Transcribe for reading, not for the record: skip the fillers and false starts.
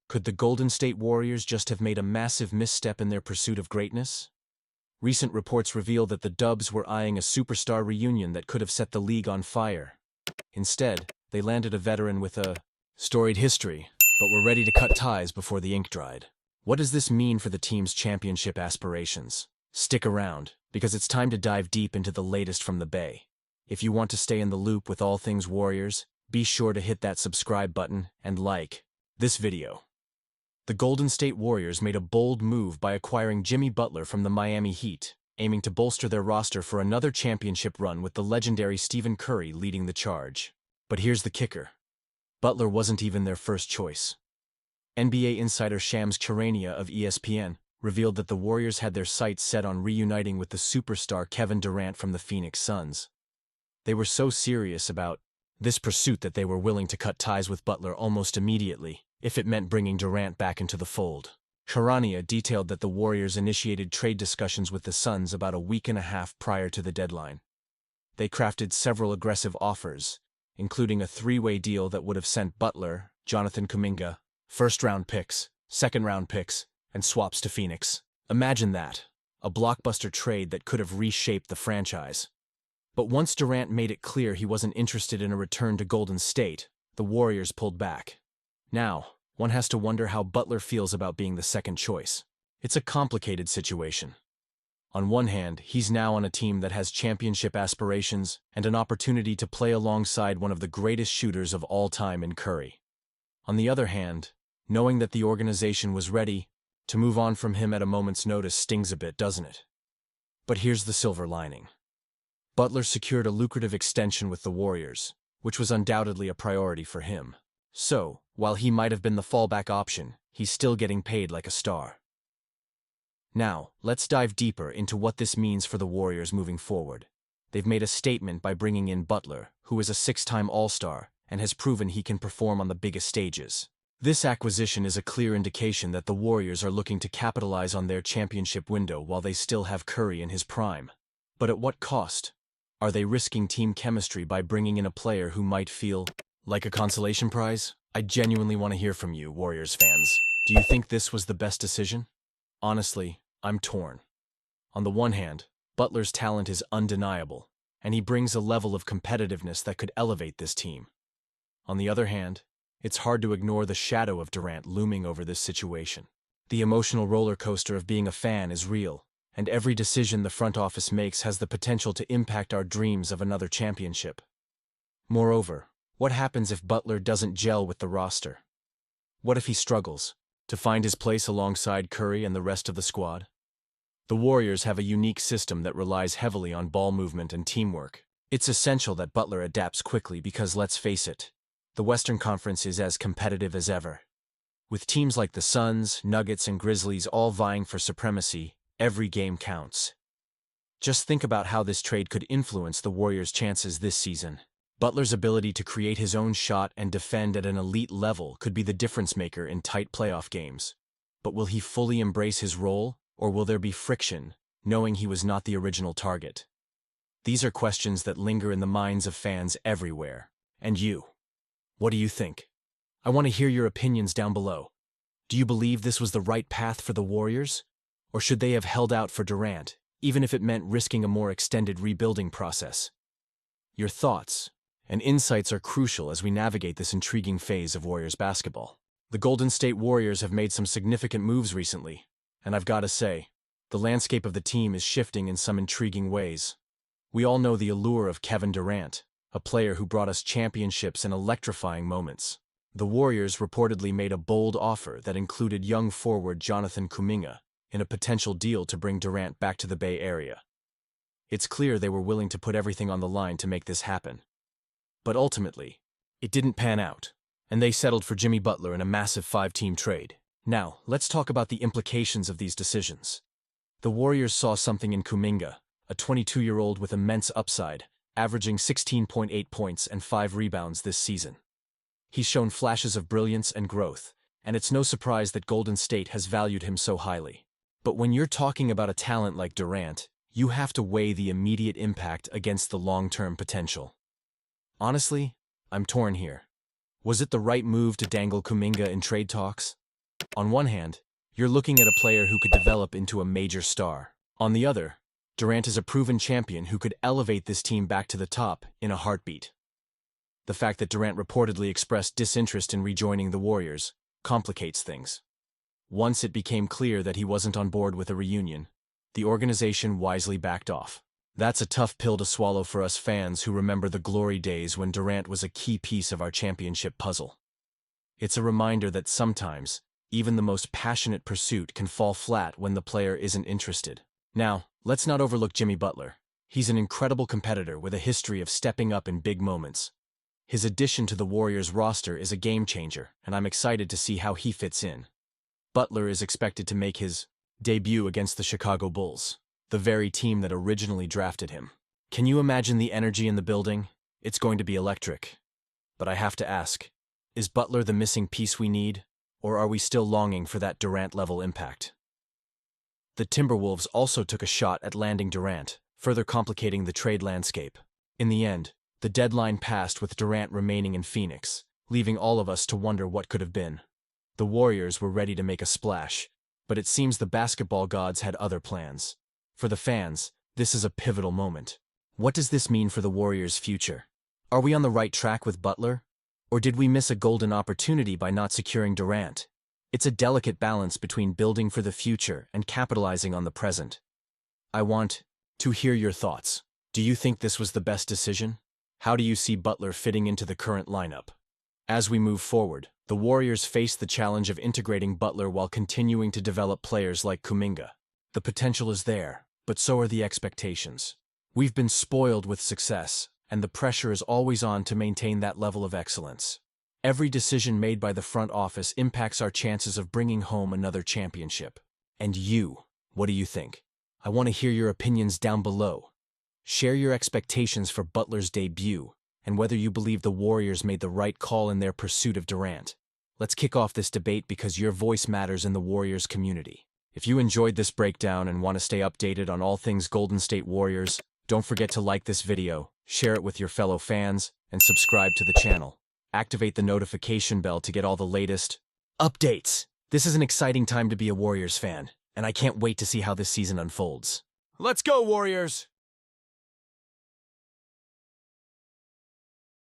Could the Golden State Warriors just have made a massive misstep in their pursuit of greatness? Recent reports reveal that the Dubs were eyeing a superstar reunion that could have set the league on fire. Instead, they landed a veteran with a storied history, but were ready to cut ties before the ink dried. What does this mean for the team's championship aspirations? Stick around, because it's time to dive deep into the latest from the Bay. If you want to stay in the loop with all things Warriors, be sure to hit that subscribe button and like this video. The Golden State Warriors made a bold move by acquiring Jimmy Butler from the Miami Heat, aiming to bolster their roster for another championship run with the legendary Stephen Curry leading the charge. But here's the kicker. Butler wasn't even their first choice. NBA insider Shams Charania of ESPN revealed that the Warriors had their sights set on reuniting with the superstar Kevin Durant from the Phoenix Suns. They were so serious about this pursuit that they were willing to cut ties with Butler almost immediately, if it meant bringing Durant back into the fold. Charania detailed that the Warriors initiated trade discussions with the Suns about a week and a half prior to the deadline. They crafted several aggressive offers, including a three-way deal that would have sent Butler, Jonathan Kuminga, first-round picks, second-round picks, and swaps to Phoenix. Imagine that, a blockbuster trade that could have reshaped the franchise. But once Durant made it clear he wasn't interested in a return to Golden State, the Warriors pulled back. Now, one has to wonder how Butler feels about being the second choice. It's a complicated situation. On one hand, he's now on a team that has championship aspirations and an opportunity to play alongside one of the greatest shooters of all time in Curry. On the other hand, knowing that the organization was ready to move on from him at a moment's notice stings a bit, doesn't it? But here's the silver lining. Butler secured a lucrative extension with the Warriors, which was undoubtedly a priority for him. So, while he might have been the fallback option, he's still getting paid like a star. Now, let's dive deeper into what this means for the Warriors moving forward. They've made a statement by bringing in Butler, who is a six-time All-Star and has proven he can perform on the biggest stages. This acquisition is a clear indication that the Warriors are looking to capitalize on their championship window while they still have Curry in his prime. But at what cost? Are they risking team chemistry by bringing in a player who might feel like a consolation prize? I genuinely want to hear from you, Warriors fans. Do you think this was the best decision? Honestly, I'm torn. On the one hand, Butler's talent is undeniable, and he brings a level of competitiveness that could elevate this team. On the other hand, it's hard to ignore the shadow of Durant looming over this situation. The emotional roller coaster of being a fan is real, and every decision the front office makes has the potential to impact our dreams of another championship. Moreover, what happens if Butler doesn't gel with the roster? What if he struggles to find his place alongside Curry and the rest of the squad? The Warriors have a unique system that relies heavily on ball movement and teamwork. It's essential that Butler adapts quickly because, let's face it, the Western Conference is as competitive as ever. With teams like the Suns, Nuggets, and Grizzlies all vying for supremacy, every game counts. Just think about how this trade could influence the Warriors' chances this season. Butler's ability to create his own shot and defend at an elite level could be the difference-maker in tight playoff games. But will he fully embrace his role, or will there be friction, knowing he was not the original target? These are questions that linger in the minds of fans everywhere. And you? What do you think? I want to hear your opinions down below. Do you believe this was the right path for the Warriors? Or should they have held out for Durant, even if it meant risking a more extended rebuilding process? Your thoughts and insights are crucial as we navigate this intriguing phase of Warriors basketball. The Golden State Warriors have made some significant moves recently, and I've got to say, the landscape of the team is shifting in some intriguing ways. We all know the allure of Kevin Durant, a player who brought us championships and electrifying moments. The Warriors reportedly made a bold offer that included young forward Jonathan Kuminga in a potential deal to bring Durant back to the Bay Area. It's clear they were willing to put everything on the line to make this happen. But ultimately, it didn't pan out, and they settled for Jimmy Butler in a massive 5-team trade. Now, let's talk about the implications of these decisions. The Warriors saw something in Kuminga, a 22-year-old with immense upside, averaging 16.8 points and 5 rebounds this season. He's shown flashes of brilliance and growth, and it's no surprise that Golden State has valued him so highly. But when you're talking about a talent like Durant, you have to weigh the immediate impact against the long-term potential. Honestly, I'm torn here. Was it the right move to dangle Kuminga in trade talks? On one hand, you're looking at a player who could develop into a major star. On the other, Durant is a proven champion who could elevate this team back to the top in a heartbeat. The fact that Durant reportedly expressed disinterest in rejoining the Warriors complicates things. Once it became clear that he wasn't on board with a reunion, the organization wisely backed off. That's a tough pill to swallow for us fans who remember the glory days when Durant was a key piece of our championship puzzle. It's a reminder that sometimes, even the most passionate pursuit can fall flat when the player isn't interested. Now, let's not overlook Jimmy Butler. He's an incredible competitor with a history of stepping up in big moments. His addition to the Warriors roster is a game-changer, and I'm excited to see how he fits in. Butler is expected to make his debut against the Chicago Bulls, the very team that originally drafted him. Can you imagine the energy in the building? It's going to be electric. But I have to ask, is Butler the missing piece we need, or are we still longing for that Durant-level impact? The Timberwolves also took a shot at landing Durant, further complicating the trade landscape. In the end, the deadline passed with Durant remaining in Phoenix, leaving all of us to wonder what could have been. The Warriors were ready to make a splash, but it seems the basketball gods had other plans. For the fans, this is a pivotal moment. What does this mean for the Warriors' future? Are we on the right track with Butler? Or did we miss a golden opportunity by not securing Durant? It's a delicate balance between building for the future and capitalizing on the present. I want to hear your thoughts. Do you think this was the best decision? How do you see Butler fitting into the current lineup? As we move forward, the Warriors face the challenge of integrating Butler while continuing to develop players like Kuminga. The potential is there, but so are the expectations. We've been spoiled with success, and the pressure is always on to maintain that level of excellence. Every decision made by the front office impacts our chances of bringing home another championship. And you, what do you think? I want to hear your opinions down below. Share your expectations for Butler's debut, and whether you believe the Warriors made the right call in their pursuit of Durant. Let's kick off this debate because your voice matters in the Warriors community. If you enjoyed this breakdown and want to stay updated on all things Golden State Warriors, don't forget to like this video, share it with your fellow fans, and subscribe to the channel. Activate the notification bell to get all the latest updates. This is an exciting time to be a Warriors fan, and I can't wait to see how this season unfolds. Let's go, Warriors!